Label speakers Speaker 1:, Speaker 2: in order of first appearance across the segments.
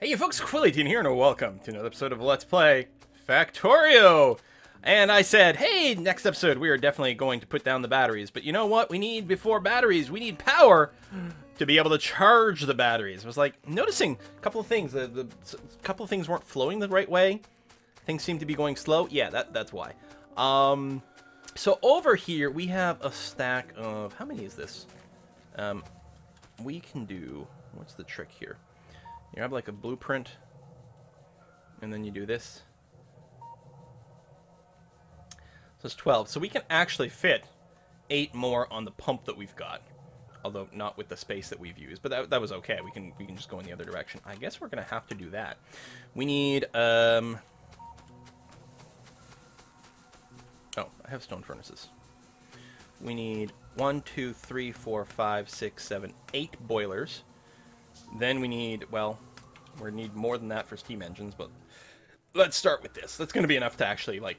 Speaker 1: Hey you folks, Quillyteen here, and welcome to another episode of Let's Play Factorio! And I said, hey, next episode we are definitely going to put down the batteries, but you know what we need before batteries? We need power to be able to charge the batteries. I was like, noticing a couple of things. A couple of things weren't flowing the right way. Things seem to be going slow. Yeah, that's why. So over here we have a stack of, how many is this? We can do, what's the trick here? You have like a blueprint, and then you do this. So it's 12. So we can actually fit 8 more on the pump that we've got. Although not with the space that we've used, but that was okay. We can just go in the other direction. I guess we're gonna have to do that. We need oh, I have stone furnaces. We need 1, 2, 3, 4, 5, 6, 7, 8 boilers. Then we need, well, we need more than that for steam engines, but let's start with this. That's going to be enough to actually, like,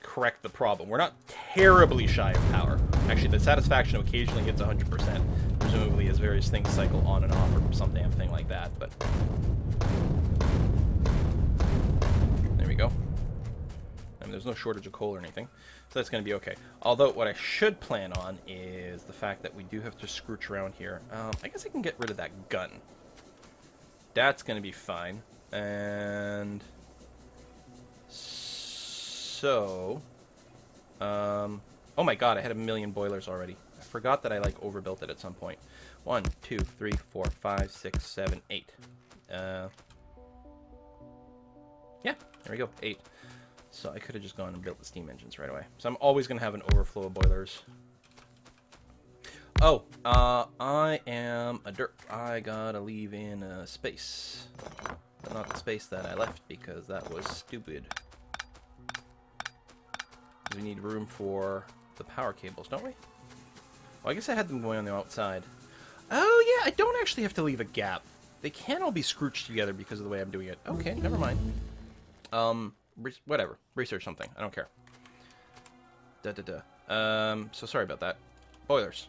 Speaker 1: correct the problem. We're not terribly shy of power. Actually, the satisfaction occasionally hits 100%, presumably as various things cycle on and off or some damn thing like that, but there we go. I mean, there's no shortage of coal or anything, so that's going to be okay. Although, what I should plan on is the fact that we do have to scrooch around here. I guess I can get rid of that gun. That's going to be fine. And so, oh my god, I had 1,000,000 boilers already. I forgot that I, like, overbuilt it at some point. 1, 2, 3, 4, 5, 6, 7, 8. Yeah, there we go, 8. So I could have just gone and built the steam engines right away. So I'm always going to have an overflow of boilers. Oh, I am a derp. I gotta leave in space. But not the space that I left, because that was stupid. We need room for the power cables, don't we? Well, I guess I had them going on the outside. Oh, yeah, I don't actually have to leave a gap. They can't all be scrooched together because of the way I'm doing it. Okay, never mind. Whatever. Research something. I don't care. So sorry about that. Boilers.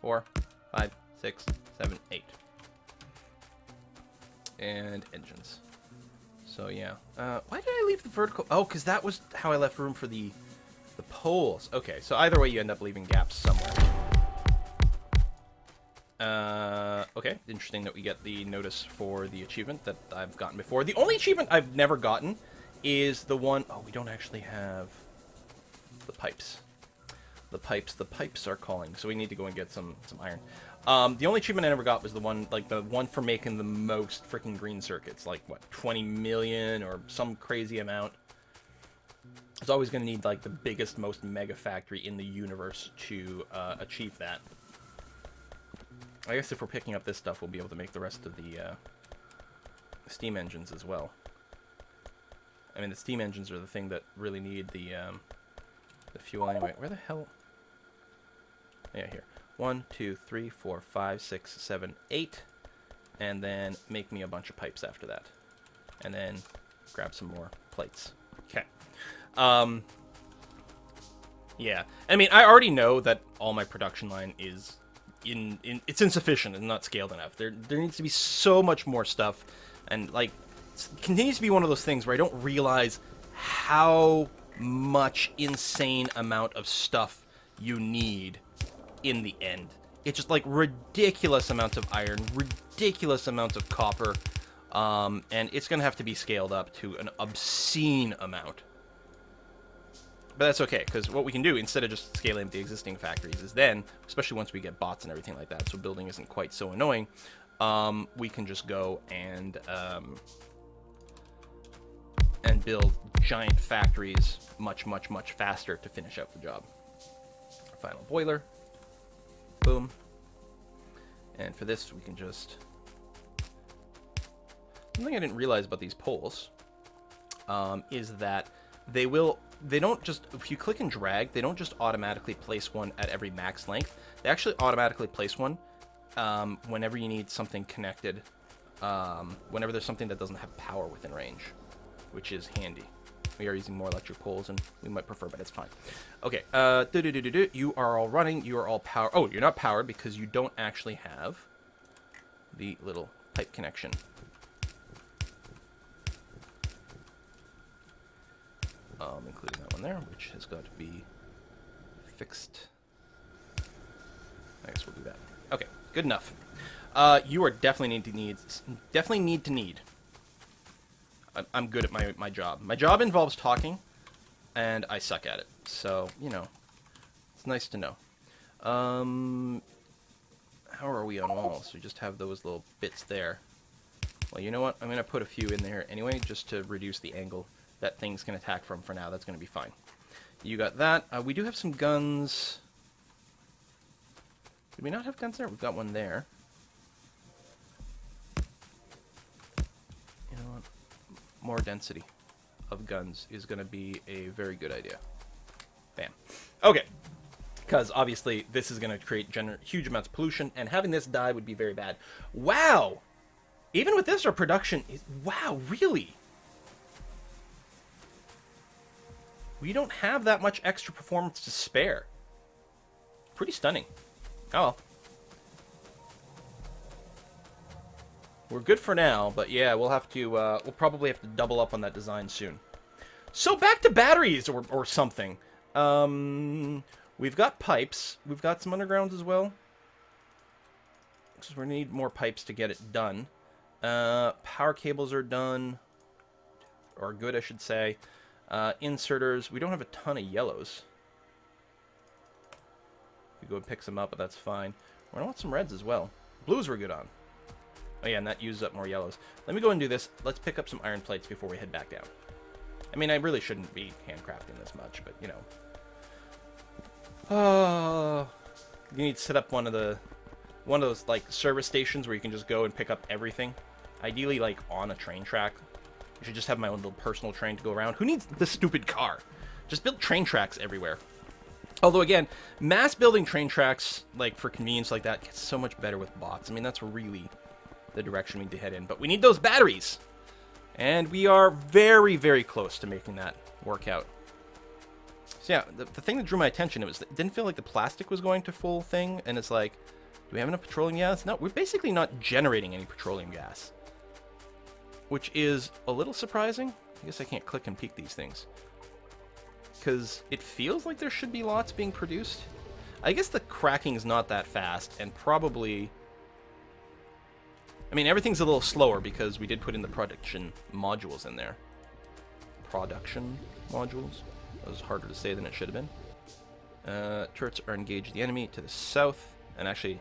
Speaker 1: 4, 5, 6, 7, 8. And engines. So, yeah. Why did I leave the vertical? Oh, because that was how I left room for the poles. Okay, so either way, you end up leaving gaps somewhere. Okay, interesting that we get the notice for the achievement that I've gotten before. The only achievement I've never gotten is the one... Oh, we don't actually have the pipes. The pipes are calling, so we need to go and get some iron. The only achievement I never got was the one for making the most freaking green circuits, like, what, 20 million or some crazy amount. It's always going to need, like, the biggest, most mega factory in the universe to achieve that. I guess if we're picking up this stuff, we'll be able to make the rest of the steam engines as well. I mean, the steam engines are the thing that really need the fuel anyway. Where the hell... Yeah, here. 1, 2, 3, 4, 5, 6, 7, 8. And then make me a bunch of pipes after that. And then grab some more plates. Okay. Yeah. I mean, I already know that all my production line is it's insufficient and not scaled enough. There needs to be so much more stuff. And, like, it continues to be one of those things where I don't realize how much insane amount of stuff you need in the end. It's just like ridiculous amounts of iron, ridiculous amounts of copper, and it's gonna have to be scaled up to an obscene amount. But that's okay, because what we can do instead of just scaling up the existing factories is then, especially once we get bots and everything like that, so building isn't quite so annoying, we can just go and build giant factories much faster to finish out the job. Final boiler. Boom. And for this, we can just... Something I didn't realize about these poles is that they don't just... If you click and drag, they don't just automatically place one at every max length. They actually automatically place one whenever you need something connected. Whenever there's something that doesn't have power within range, which is handy. We are using more electric poles, and we might prefer, but it's fine. Okay, you are all running. You are all powered. Oh, you're not powered because you don't actually have the little pipe connection. including that one there, which has got to be fixed. I guess we'll do that. Okay, good enough. You are definitely need to need. I'm good at my job. My job involves talking, and I suck at it. So, you know, it's nice to know. How are we on walls? We just have those little bits there. Well, you know what? I'm going to put a few in there anyway, just to reduce the angle that things can attack from for now. That's going to be fine. You got that. We do have some guns. Did we not have guns there? We've got one there. You know what? More density of guns is going to be a very good idea. Bam. Okay. Because obviously this is going to create huge amounts of pollution, and having this die would be very bad. Wow! Even with this, our production is... Wow, really? We don't have that much extra performance to spare. Pretty stunning. Oh well. We're good for now, but yeah, we'll have to, we'll probably have to double up on that design soon. So back to batteries or something. We've got pipes. We've got some undergrounds as well. Because we need more pipes to get it done. Power cables are done. Or good, I should say. Inserters. We don't have a ton of yellows. We go and pick some up, but that's fine. I want some reds as well. Blues we're good on. Oh yeah, and that uses up more yellows. Let me go and do this. Let's pick up some iron plates before we head back down. I mean, I really shouldn't be handcrafting this much, but, you know. Oh, you need to set up one of those, like, service stations where you can just go and pick up everything. Ideally, like, on a train track. I should just have my own little personal train to go around. Who needs this stupid car? Just build train tracks everywhere. Although, again, mass building train tracks, like, for convenience like that, gets so much better with bots. I mean, that's really the direction we need to head in. But we need those batteries! And we are very, very close to making that work out. So yeah, the thing that drew my attention, it didn't feel like the plastic was going to full thing, and it's like, do we have enough petroleum gas? No, we're basically not generating any petroleum gas. Which is a little surprising. I guess I can't click and peek these things. Because it feels like there should be lots being produced. I guess the cracking is not that fast, and probably... I mean, everything's a little slower because we did put in the production modules in there. Production modules? That was harder to say than it should have been. Turrets are engaged the enemy to the south. And actually,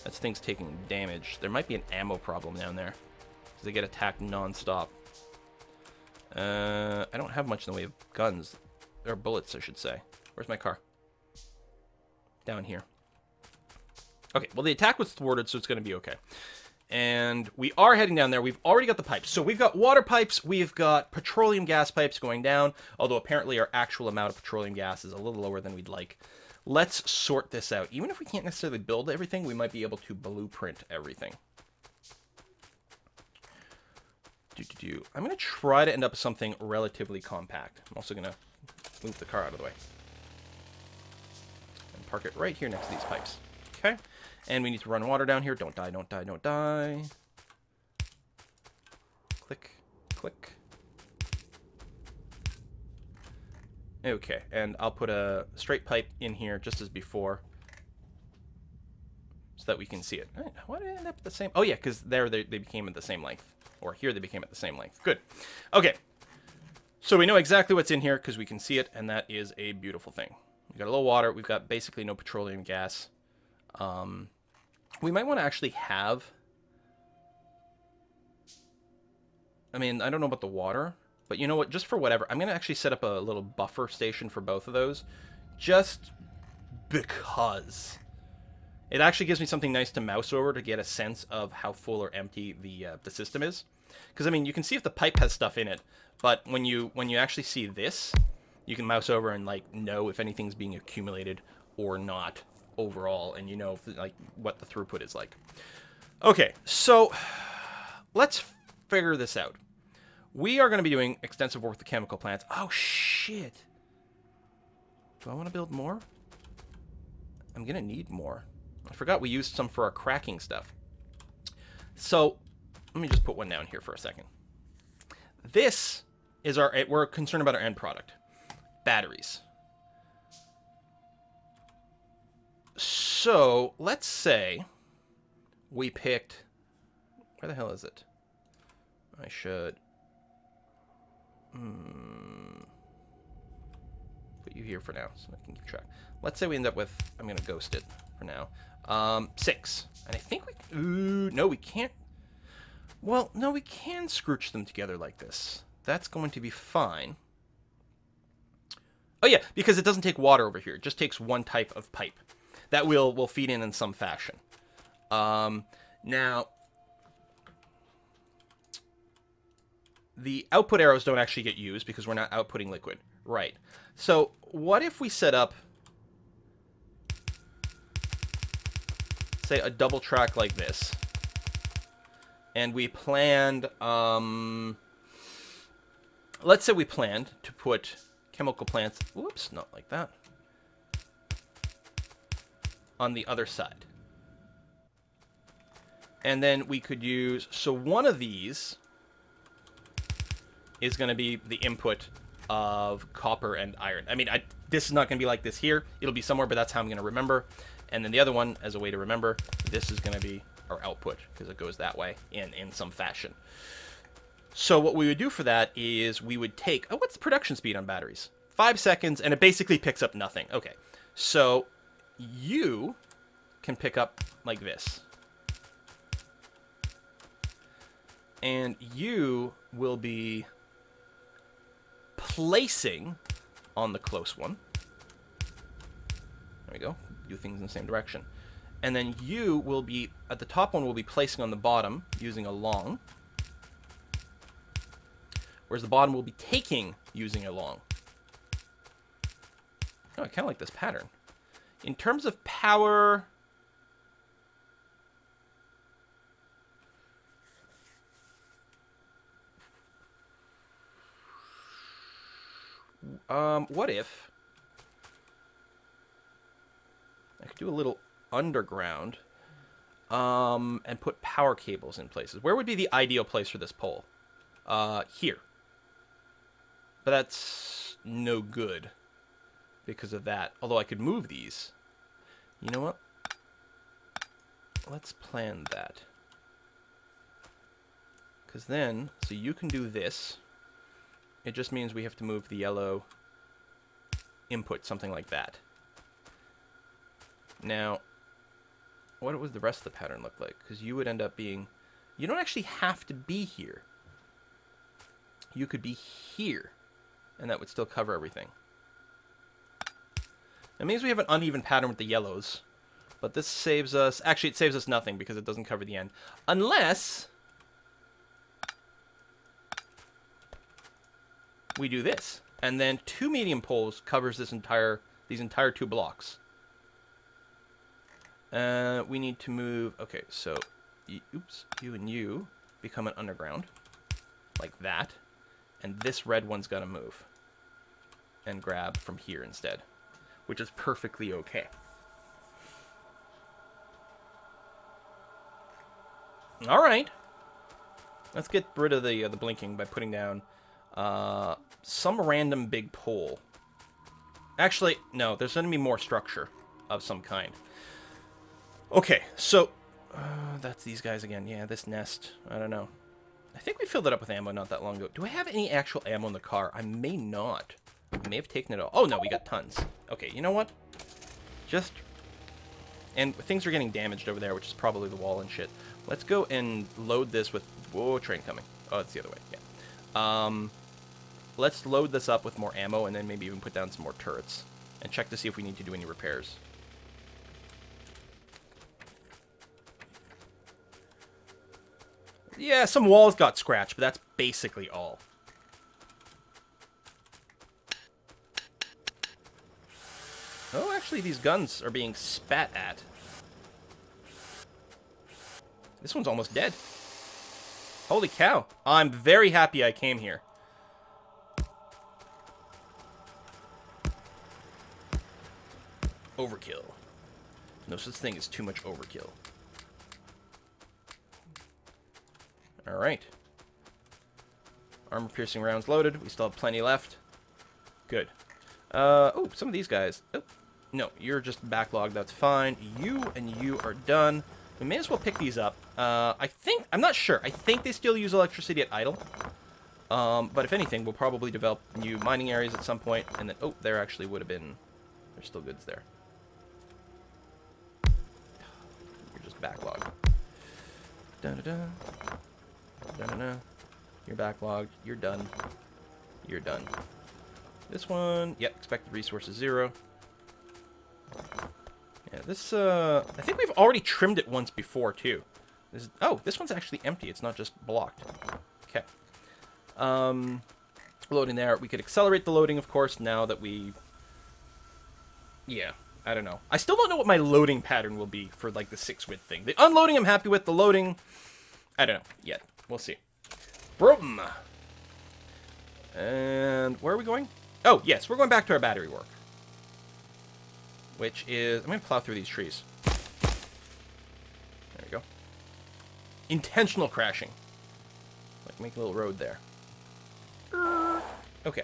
Speaker 1: that's things taking damage. There might be an ammo problem down there. Because they get attacked non-stop. I don't have much in the way of guns. Or bullets, I should say. Where's my car? Down here. Okay, well the attack was thwarted, so it's going to be okay. And we are heading down there. We've already got the pipes. So we've got water pipes. We've got petroleum gas pipes going down. Although apparently our actual amount of petroleum gas is a little lower than we'd like. Let's sort this out. Even if we can't necessarily build everything, we might be able to blueprint everything. I'm going to try to end up with something relatively compact. I'm also going to move the car out of the way. And park it right here next to these pipes. Okay. And we need to run water down here. Don't die, don't die, don't die. Click, click. Okay, and I'll put a straight pipe in here just as before. So that we can see it. Why did it end up at the same... Oh yeah, because there they became at the same length. Or here they became at the same length. Good. Okay. So we know exactly what's in here because we can see it, and that is a beautiful thing. We've got a little water. We've got basically no petroleum gas. We might want to actually have... I mean, I don't know about the water, but you know what? Just for whatever, I'm going to actually set up a little buffer station for both of those. Just because. It actually gives me something nice to mouse over to get a sense of how full or empty the system is. Because, I mean, you can see if the pipe has stuff in it, but when you actually see this, you can mouse over and, like, know if anything's being accumulated or not overall, and you know, like, what the throughput is like. Okay, so let's figure this out. We are going to be doing extensive work with the chemical plants. Oh, shit. Do I want to build more? I'm going to need more. I forgot we used some for our cracking stuff. So, let me just put one down here for a second. This is our... We're concerned about our end product. batteries. So, let's say we picked... Where the hell is it? I should... put you here for now, so I can keep track. Let's say we end up with... I'm going to ghost it for now. 6. And I think we... Ooh, no, we can't... Well, no, we can scrooge them together like this. That's going to be fine. Oh, yeah, because it doesn't take water over here. It just takes one type of pipe. That will feed in some fashion. Now... The output arrows don't actually get used because we're not outputting liquid. Right. So, what if we set up, say, a double track like this, and we planned, let's say we planned to put chemical plants, whoops, not like that, on the other side. And then we could use, so one of these is going to be the input of copper and iron. I mean, this is not going to be like this here. It'll be somewhere, but that's how I'm going to remember. And then the other one, as a way to remember, this is going to be our output, because it goes that way in some fashion. So what we would do for that is we would take... Oh, what's the production speed on batteries? 5 seconds, and it basically picks up nothing. Okay, so you can pick up like this. And you will be... placing on the close one. There we go. Do things in the same direction. And then you will be, at the top one, will be placing on the bottom using a long. Whereas the bottom will be taking using a long. Oh, I kind of like this pattern. In terms of power... what if I could do a little underground and put power cables in places? Where would be the ideal place for this pole? Here. But that's no good because of that. Although I could move these. You know what? Let's plan that. Because then, so you can do this. It just means we have to move the yellow input, something like that. Now, what would the rest of the pattern look like? Because you would end up being... You don't actually have to be here. You could be here, and that would still cover everything. It means we have an uneven pattern with the yellows, but this saves us... Actually, it saves us nothing because it doesn't cover the end. Unless... we do this, and then 2 medium poles covers these entire 2 blocks. We need to move. Okay, so you and you become an underground like that, and this red one's got to move and grab from here instead, which is perfectly okay. All right, let's get rid of the blinking by putting down some random big pole. Actually, no, there's going to be more structure of some kind. Okay, so that's these guys again. Yeah, this nest. I don't know. I think we filled it up with ammo not that long ago. Do I have any actual ammo in the car? I may not. I may have taken it all. Oh, no, we got tons. Okay, you know what? Just... And things are getting damaged over there, which is probably the wall and shit. Let's go and load this with... Whoa, train coming. Oh, it's the other way. Yeah. Let's load this up with more ammo and then maybe even put down some more turrets. And check to see if we need to do any repairs. Yeah, some walls got scratched, but that's basically all. Oh, actually, these guns are being spat at. This one's almost dead. Holy cow. I'm very happy I came here. Overkill. No such thing as too much overkill. Alright. Armor-piercing rounds loaded. We still have plenty left. Good. Oh, some of these guys. Oh, no, you're just backlogged. That's fine. You and you are done. We may as well pick these up. I'm not sure. I think they still use electricity at idle. But if anything, we'll probably develop new mining areas at some point. And then, oh, there actually would have been... There's still goods there. You're just backlogged. Da-da-da. Da-da-da. You're backlogged. You're done. You're done. This one, yep, expected resources 0. Yeah, this, I think we've already trimmed it once before, too. Oh, this one's actually empty. It's not just blocked. Okay. Loading there. We could accelerate the loading, of course, now that we... Yeah, I don't know. I still don't know what my loading pattern will be for, like, the 6-width thing. The unloading, I'm happy with. The loading, I don't know yet. We'll see. Broom. And where are we going? Oh, yes, we're going back to our battery work. Which is... I'm going to plow through these trees. There we go. Intentional crashing. Like, make a little road there. Okay.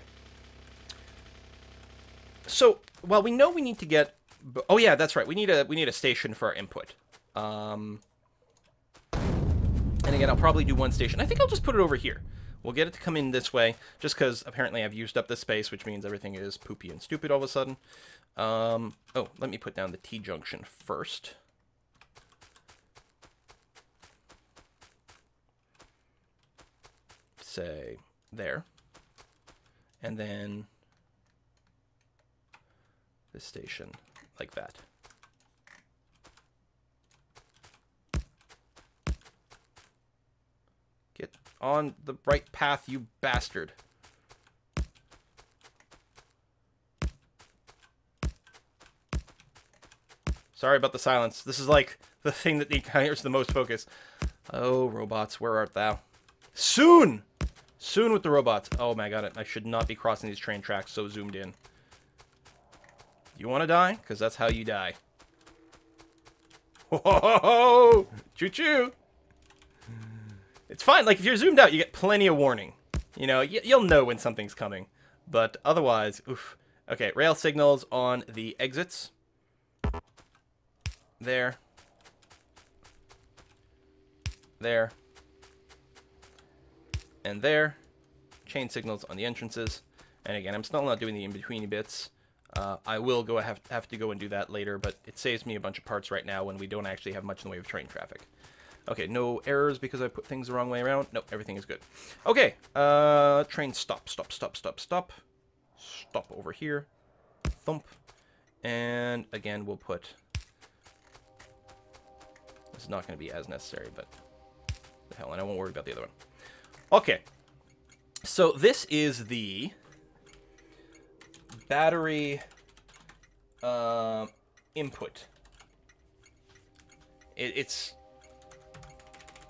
Speaker 1: So, well, we know we need to get... Oh, yeah, that's right. We need a station for our input. And again, I'll probably do one station. I think I'll just put it over here. We'll get it to come in this way, just because apparently I've used up this space, which means everything is poopy and stupid all of a sudden. Oh, let me put down the T-junction first. Say, there. And then this station, like that. Get on the right path, you bastard. Sorry about the silence. This is like the thing that requires the most focus. Oh, robots, where art thou? Soon! Soon with the robots. Oh my god, I should not be crossing these train tracks so zoomed in. You want to die? Because that's how you die. Whoa! Choo-choo! It's fine. Like, if you're zoomed out, you get plenty of warning. You know, you'll know when something's coming. But otherwise, oof. Okay, rail signals on the exits. There. There. And there. Chain signals on the entrances. And again, I'm still not doing the in-betweeny bits. I will have to go and do that later, but it saves me a bunch of parts right now when we don't actually have much in the way of train traffic. Okay, no errors because I put things the wrong way around. Nope, everything is good. Okay, train stop, stop, stop, stop, stop. Stop over here. Thump. And again, we'll put... This is not going to be as necessary, but... The hell, and I won't worry about the other one. Okay. So this is the... battery input. It's,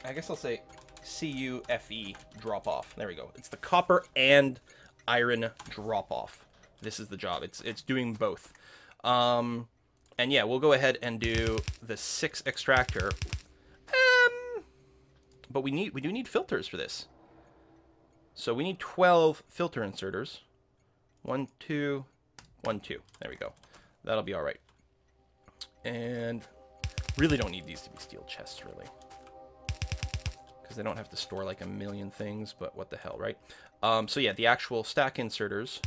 Speaker 1: I guess I'll say CUFE drop off. There we go. It's the copper and iron drop off. This is the job. It's doing both. And yeah, we'll go ahead and do the 6 extractor. But we do need filters for this. So we need 12 filter inserters. 1, 2, 1, 2. There we go. That'll be all right. And really don't need these to be steel chests, really. Because they don't have to store like a million things, but what the hell, right? So yeah, the actual stack inserters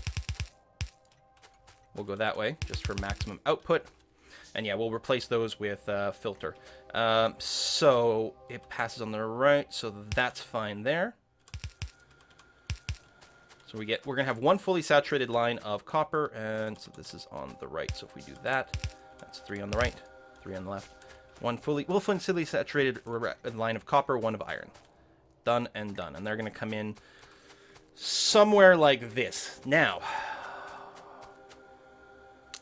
Speaker 1: will go that way, just for maximum output. And yeah, we'll replace those with filter. So it passes on the right, so that's fine there. So we're gonna have one fully saturated line of copper, and so this is on the right. So if we do that, that's 3 on the right, 3 on the left. One fully saturated line of copper, 1 of iron. Done and done. And they're gonna come in somewhere like this. Now,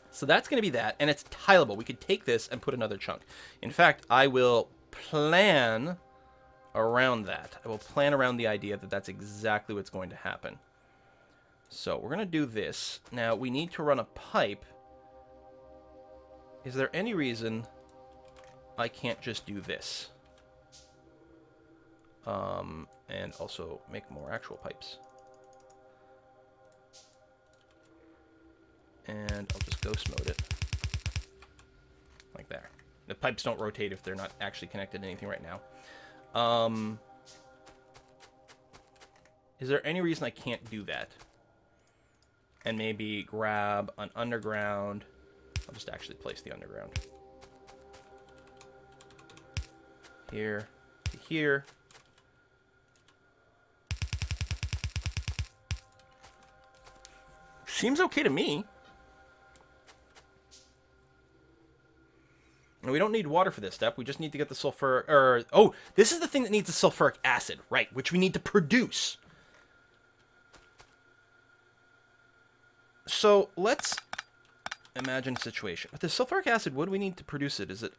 Speaker 1: so that's gonna be that, and it's tileable. We could take this and put another chunk. In fact, I will plan around that. I will plan around the idea that that's exactly what's going to happen. So we're going to do this. Now, we need to run a pipe. Is there any reason I can't just do this? And also make more actual pipes. And I'll just ghost mode it. Like there. The pipes don't rotate if they're not actually connected to anything right now. Is there any reason I can't do that? And maybe grab an underground. I'll just actually place the underground. Here to here. Seems okay to me. And we don't need water for this step. We just need to get the sulfur... oh, this is the thing that needs the sulfuric acid, right, which we need to produce. So let's imagine a situation. With the sulfuric acid, what do we need to produce it? Is it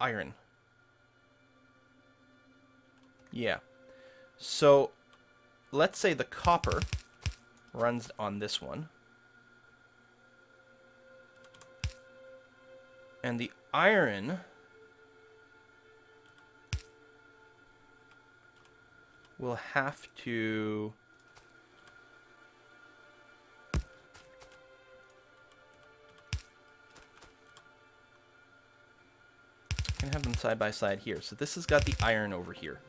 Speaker 1: iron? Yeah. So let's say the copper runs on this one. And the iron will have to... I can have them side by side here. So this has got the iron over here,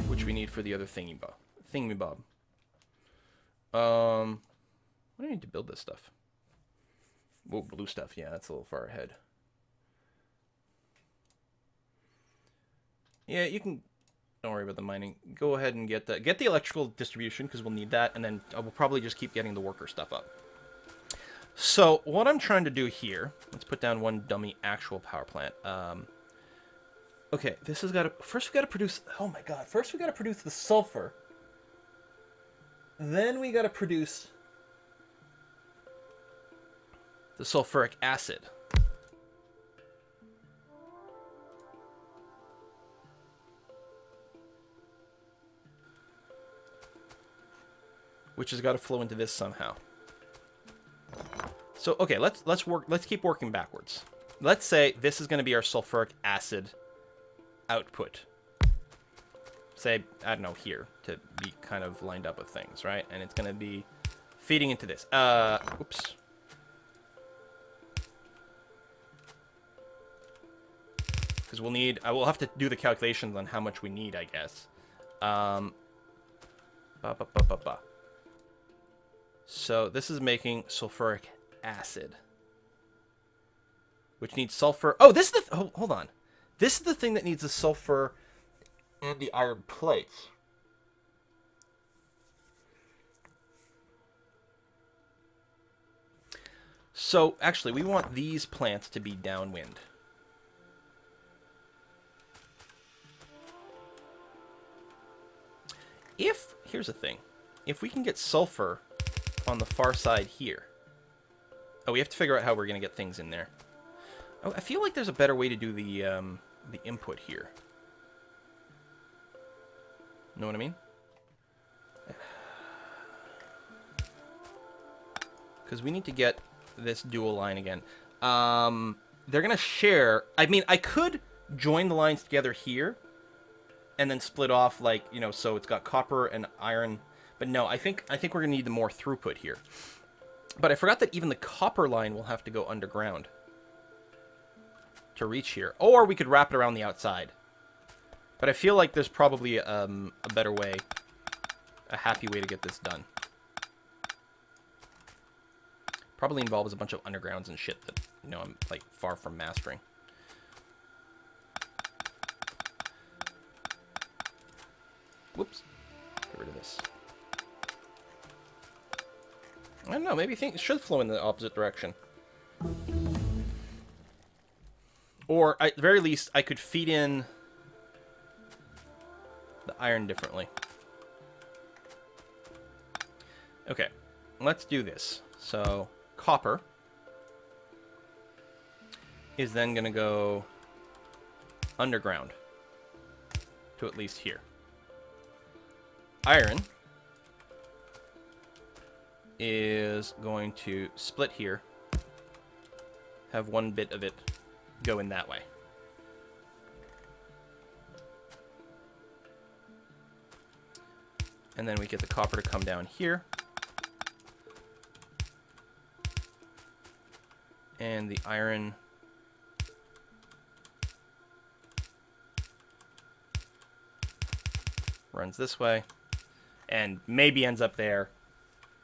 Speaker 1: which we need for the other thingy-bob. What do I need to build this stuff? Whoa, blue stuff. Yeah, that's a little far ahead. Yeah, you can... Don't worry about the mining. Go ahead and get the electrical distribution, because we'll need that, and then I will probably just keep getting the worker stuff up. So, what I'm trying to do here... Let's put down one dummy actual power plant. Okay, this has got to... First we got to produce... Oh my god. First we got to produce the sulfur. Then we got to produce... the sulfuric acid. Which has got to flow into this somehow. So okay, let's keep working backwards. Let's say this is going to be our sulfuric acid output. Say, I don't know, here to be kind of lined up with things, right? And it's going to be feeding into this. Oops. Because we'll need... I will have to do the calculations on how much we need, I guess. So this is making sulfuric acid, which needs sulfur. Oh, this is the... hold on. This is the thing that needs the sulfur and the iron plates. So actually, we want these plants to be downwind. Here's the thing. If we can get sulfur on the far side here. Oh, we have to figure out how we're going to get things in there. Oh, I feel like there's a better way to do the input here. Know what I mean? Because we need to get this dual line again. They're going to share... I mean, I could join the lines together here and then split off, like, you know, so it's got copper and iron. But no, I think we're going to need more throughput here. But I forgot that even the copper line will have to go underground to reach here. Or we could wrap it around the outside. But I feel like there's probably a better way, a happy way to get this done. Probably involves a bunch of undergrounds and shit that, you know, I'm, like, far from mastering. Whoops. Get rid of this. I don't know, maybe things should flow in the opposite direction. Or, at the very least, I could feed in the iron differently. Okay, let's do this. So, copper is then going to go underground to at least here. Iron is going to split here, have one bit of it go in that way. And then we get the copper to come down here. And the iron runs this way. And maybe ends up there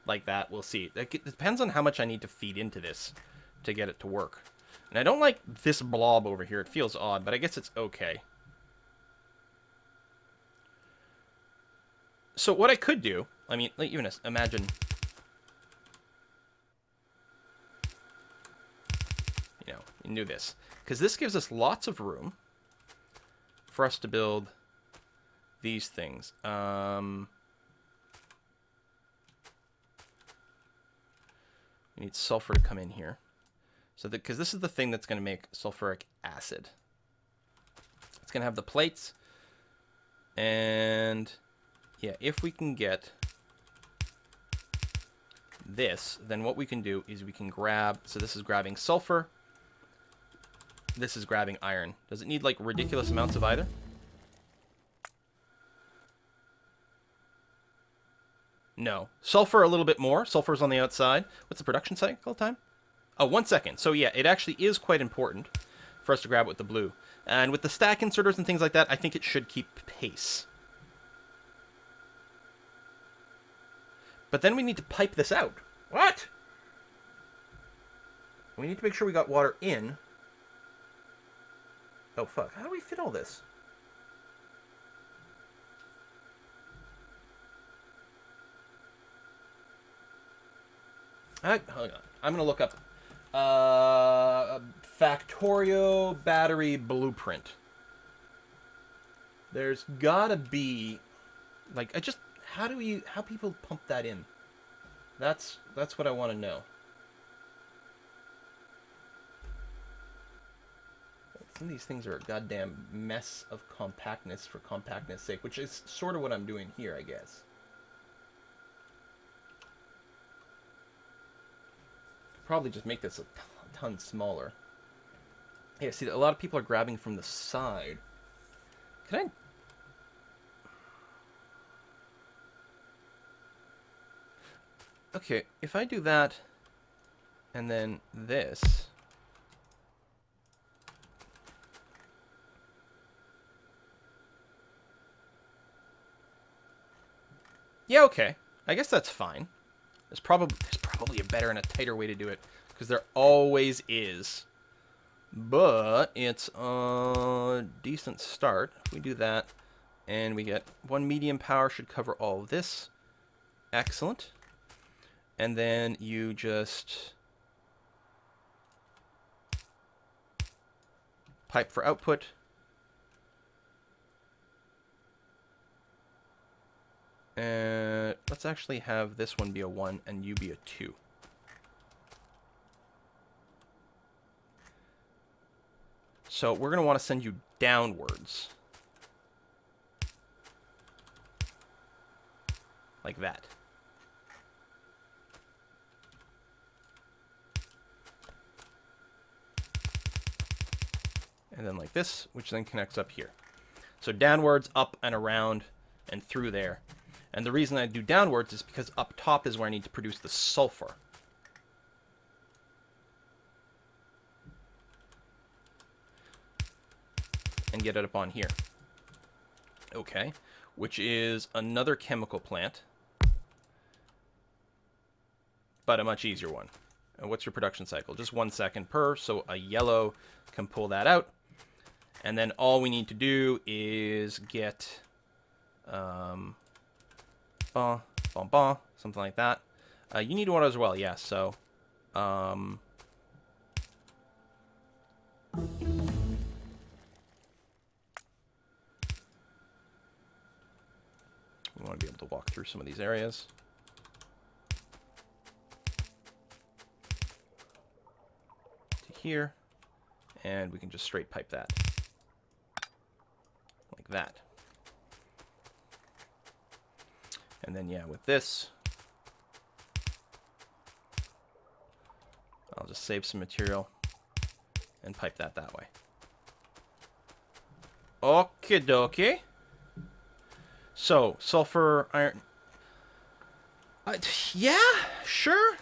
Speaker 1: like that. We'll see. It depends on how much I need to feed into this to get it to work. And I don't like this blob over here. It feels odd, but I guess it's okay. So what I could do, I mean, like, even imagine, you know, you can do this. Because this gives us lots of room for us to build these things. We need sulfur to come in here. So because this is the thing that's going to make sulfuric acid. It's going to have the plates. And yeah, if we can get this, then what we can do is we can grab, so this is grabbing sulfur. This is grabbing iron. Does it need like ridiculous amounts of either? No. Sulfur a little bit more. Sulfur's on the outside. What's the production cycle time? Oh, 1 second. So yeah, it actually is quite important for us to grab it with the blue. And with the stack inserters and things like that, I think it should keep pace. But then we need to pipe this out. What? We need to make sure we got water in. Oh, fuck. How do we fit all this? Hold on. I'm going to look up Factorio battery blueprint. There's gotta be, like, how people pump that in? That's what I want to know. Some of these things are a goddamn mess of compactness for compactness sake, which is sort of what I'm doing here, I guess. Probably just make this a ton smaller. Yeah, see, a lot of people are grabbing from the side. Can I? Okay, if I do that, and then this. Yeah, okay. I guess that's fine. There's probably a better and a tighter way to do it, because there always is. But it's a decent start. If we do that, and we get 1 medium power should cover all of this. Excellent. And then you just pipe for output. And let's actually have this one be a 1 and you be a 2. So we're going to want to send you downwards. Like that. And then like this, which then connects up here. So downwards, up and around, and through there. And the reason I do downwards is because up top is where I need to produce the sulfur. And get it up on here. Okay. Which is another chemical plant. But a much easier one. And what's your production cycle? Just 1 second per, so a yellow can pull that out. And then all we need to do is get something like that. You need water as well, yeah, so we want to be able to walk through some of these areas. To here, and we can just straight pipe that. Like that. And then, yeah, with this, I'll just save some material and pipe that way. Okie dokie. So, sulfur, iron. Uh, yeah, sure.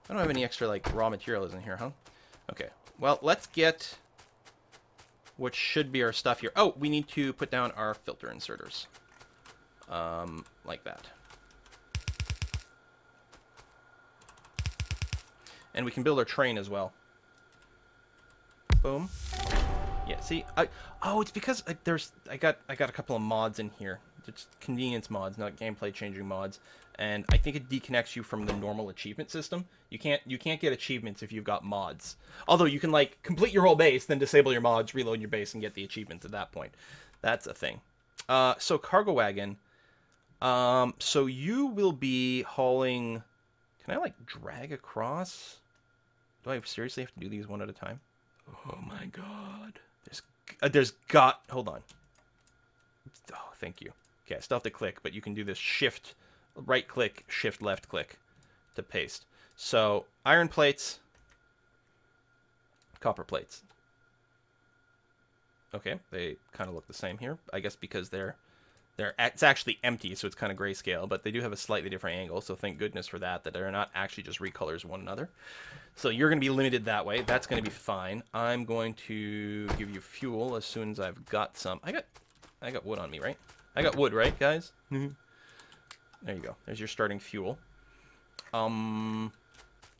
Speaker 1: I don't have any extra, like, raw materials in here, huh? Okay, well, let's get what should be our stuff here. Oh, we need to put down our filter inserters. Like that. And we can build our train as well. Boom. Yeah, see, oh, it's because I got a couple of mods in here. It's convenience mods, not gameplay changing mods, and I think it deconnects you from the normal achievement system. You can't get achievements if you've got mods. Although you can like complete your whole base, then disable your mods, reload your base, and get the achievements at that point. That's a thing. So cargo wagon. So you will be hauling. Can I like drag across? Do I seriously have to do these one at a time? Oh my god. Hold on. Oh, thank you. Okay, I still have to click, but you can do this shift, right click, shift left click to paste. So, iron plates, copper plates. Okay, they kind of look the same here. I guess because it's actually empty, so it's kind of grayscale, but they do have a slightly different angle, so thank goodness for that they're not actually just recolors of one another. So you're going to be limited that way. That's going to be fine. I'm going to give you fuel as soon as I've got some. I got wood on me, right? I got wood, right, guys? There you go. There's your starting fuel.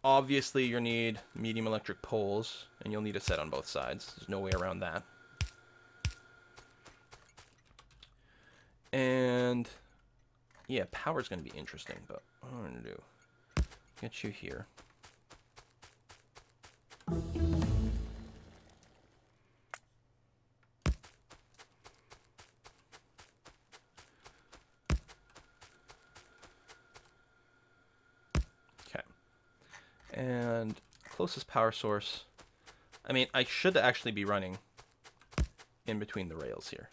Speaker 1: Obviously, you'll need medium electric poles, and you'll need a set on both sides. There's no way around that. And yeah, power's going to be interesting, but what I'm going to do, get you here. Okay. And closest power source. I mean, I should actually be running in between the rails here.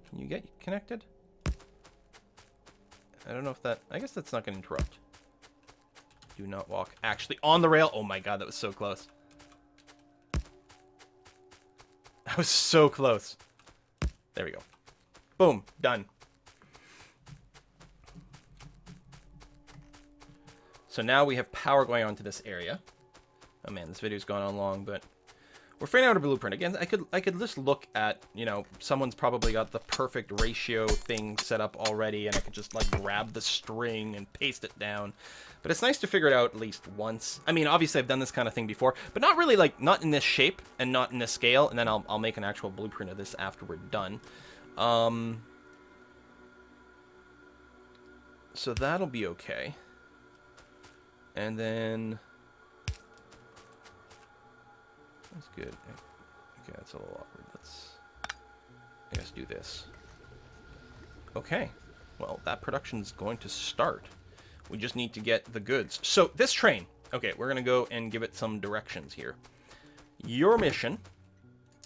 Speaker 1: Can you get connected? I don't know if that... I guess that's not going to interrupt. Do not walk. Actually, on the rail. Oh my god, that was so close. That was so close. There we go. Boom. Done. So now we have power going on to this area. Oh man, this video's gone on long, but... We're figuring out a blueprint. Again, I could just look at, you know, someone's probably got the perfect ratio thing set up already, and I could just, like, grab the string and paste it down. But it's nice to figure it out at least once. I mean, obviously I've done this kind of thing before, but not really, like, not in this shape and not in this scale, and then I'll make an actual blueprint of this after we're done. So that'll be okay. And then... That's good. Okay, that's a little awkward. Let's, I guess, do this. Okay. Well, that production's going to start. We just need to get the goods. So, this train. Okay, we're going to go and give it some directions here. Your mission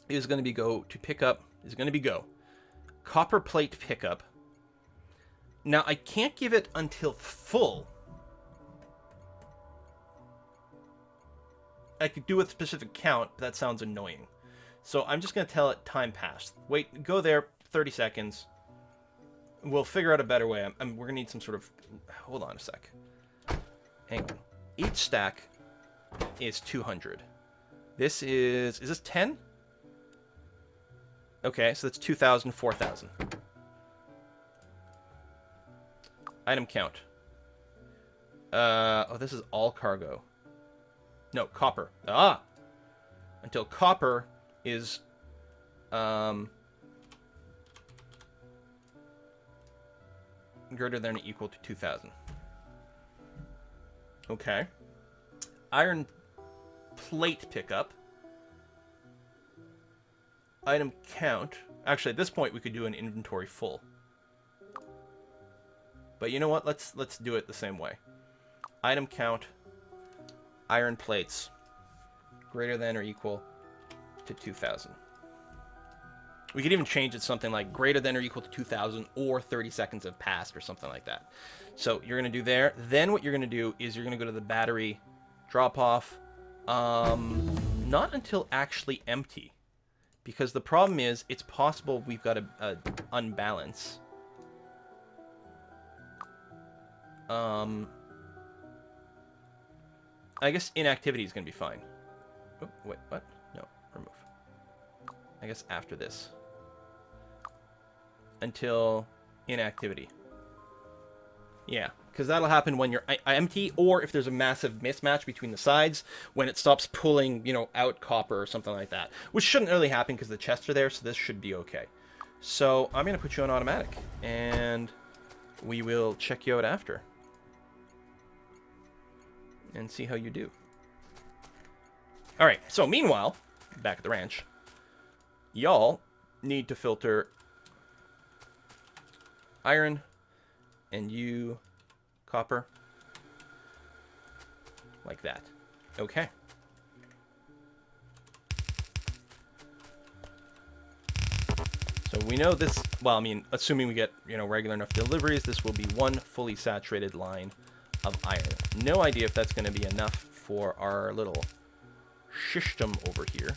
Speaker 1: is going to be go copper plate pickup. Now, I can't give it until full. I could do a specific count, but that sounds annoying. So I'm just going to tell it time passed. Wait, go there, 30 seconds. We'll figure out a better way. We're going to need some sort of... Hold on a sec. Hang on. Each stack is 200. This is... Is this 10? Okay, so that's 2,000, 4,000. Item count. Oh, this is all cargo. No, copper. Ah! Until copper is... greater than or equal to 2,000. Okay. Iron plate pickup. Item count. Actually, at this point, we could do an inventory full. But you know what? Let's do it the same way. Item count. Iron plates. Greater than or equal to 2,000. We could even change it something like greater than or equal to 2,000 or 30 seconds have passed or something like that. So you're going to do there. Then what you're going to do is you're going to go to the battery drop off. Not until actually empty. Because the problem is, it's possible we've got a unbalance. I guess inactivity is going to be fine. Oh, wait, what? No, remove. I guess after this. Until inactivity. Yeah, because that'll happen when you're empty, or if there's a massive mismatch between the sides, when it stops pulling, you know, out copper or something like that. Which shouldn't really happen because the chests are there, so this should be okay. So I'm going to put you on automatic, and we will check you out after. And see how you do. Alright, so meanwhile, back at the ranch, y'all need to filter iron, and you copper, like that. Okay. So we know this, well, I mean, assuming we get, you know, regular enough deliveries, this will be one fully saturated line of iron. No idea if that's going to be enough for our little system over here.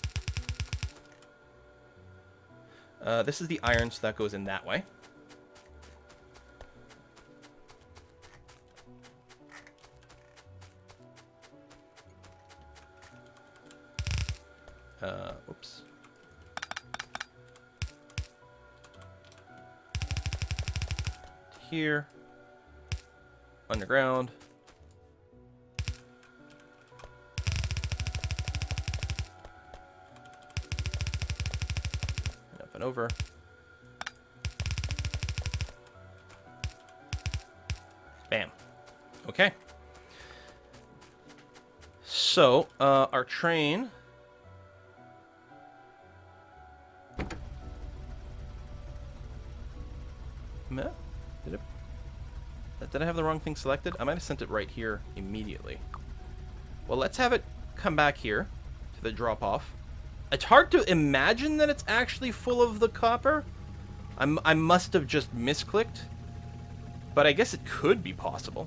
Speaker 1: This is the iron, so that goes in that way. Oops. Here. Underground. And up and over. Bam. Okay. So, our train... Did I have the wrong thing selected? I might have sent it right here immediately. Well, let's have it come back here to the drop-off. It's hard to imagine that it's actually full of the copper. I must have just misclicked. But I guess it could be possible.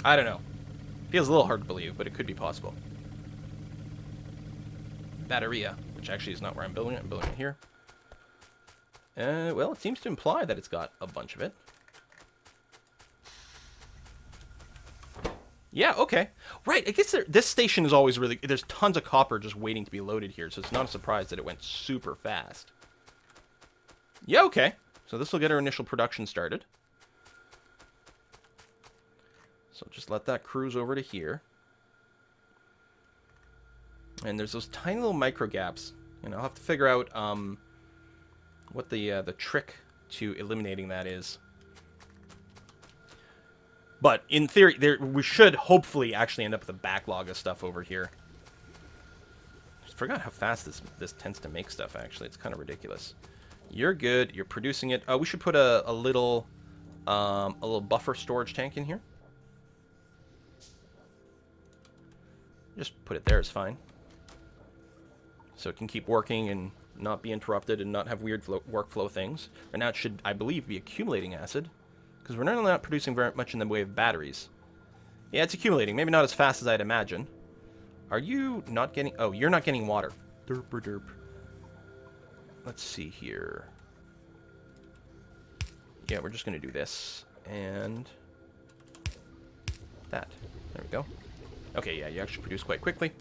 Speaker 1: I don't know. Feels a little hard to believe, but it could be possible. Batteria, which actually is not where I'm building it. I'm building it here. Well, it seems to imply that it's got a bunch of it. Yeah, okay. Right, I guess this station is always really... There's tons of copper just waiting to be loaded here, so it's not a surprise that it went super fast. Yeah, okay. So this will get our initial production started. So just let that cruise over to here. And there's those tiny little micro gaps. And I'll have to figure out... what the trick to eliminating that is. But in theory, we should hopefully actually end up with a backlog of stuff over here. I forgot how fast this tends to make stuff, actually. It's kind of ridiculous. You're good. You're producing it. We should put a little buffer storage tank in here. Just put it there is fine. So it can keep working and not be interrupted and not have weird workflow things. Right now it should, I believe, be accumulating acid. Because we're not producing very much in the way of batteries. Yeah, it's accumulating. Maybe not as fast as I'd imagine. Are you not getting... Oh, you're not getting water. Derp derp. Let's see here. Yeah, we're just going to do this. And... that. There we go. Okay, yeah, you actually produce quite quickly.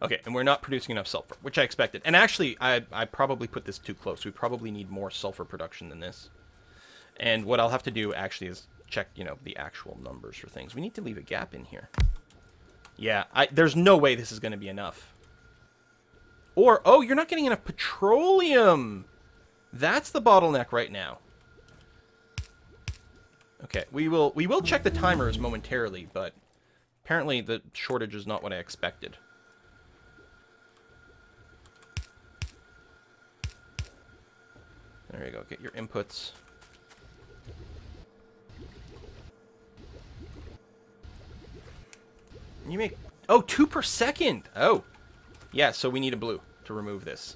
Speaker 1: Okay, and we're not producing enough sulfur, which I expected. And actually, I probably put this too close. We probably need more sulfur production than this. And what I'll have to do, actually, is check, you know, the actual numbers for things. We need to leave a gap in here. Yeah, there's no way this is going to be enough. Or, oh, you're not getting enough petroleum! That's the bottleneck right now. Okay, we will check the timers momentarily, but apparently the shortage is not what I expected. There you go. Get your inputs. You make... Oh, 2 per second! Oh. Yeah, so we need a blue to remove this.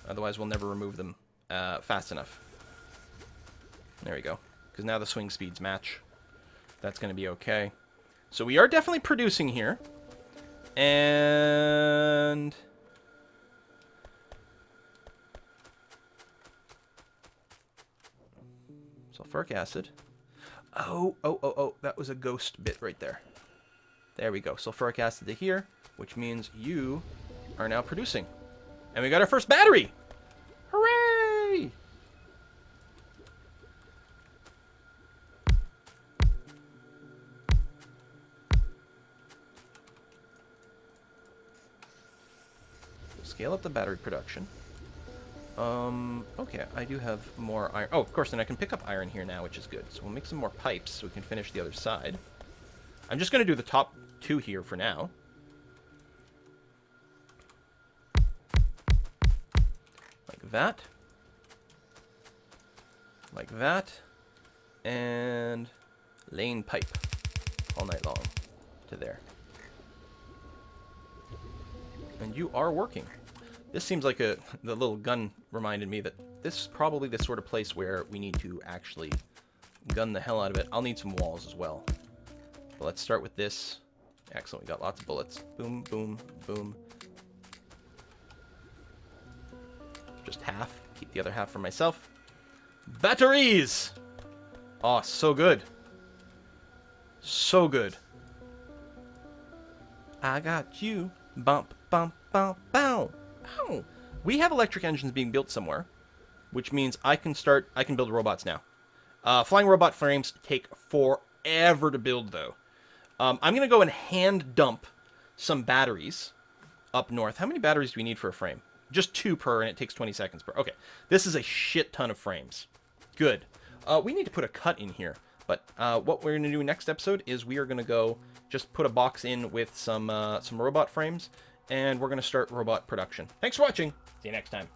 Speaker 1: Otherwise, we'll never remove them fast enough. There we go. because now the swing speeds match. That's going to be okay. So we are definitely producing here. And... sulfuric acid. Oh, that was a ghost bit right there. There we go. Sulfuric acid to here, which means you are now producing. And we got our first battery! Hooray! Scale up the battery production. Okay, I do have more iron. Oh, of course, and I can pick up iron here now, which is good. So we'll make some more pipes so we can finish the other side. I'm just going to do the top 2 here for now. Like that. Like that. And lane pipe all night long to there. And you are working. This seems like the little gun reminded me that this is probably the sort of place where we need to actually gun the hell out of it. I'll need some walls as well. But let's start with this. Excellent, we got lots of bullets. Boom, boom, boom. Just half. Keep the other half for myself. Batteries! Oh, so good. So good. I got you. Bump, bump, bump, bow. Ow. We have electric engines being built somewhere, which means I can build robots now. Flying robot frames take forever to build, though. I'm going to go and hand dump some batteries up north. How many batteries do we need for a frame? Just 2 per, and it takes 20 seconds per. Okay, this is a shit ton of frames. Good. We need to put a cut in here, but what we're going to do next episode is we are going to go just put a box in with some robot frames, and we're going to start robot production. Thanks for watching. See you next time.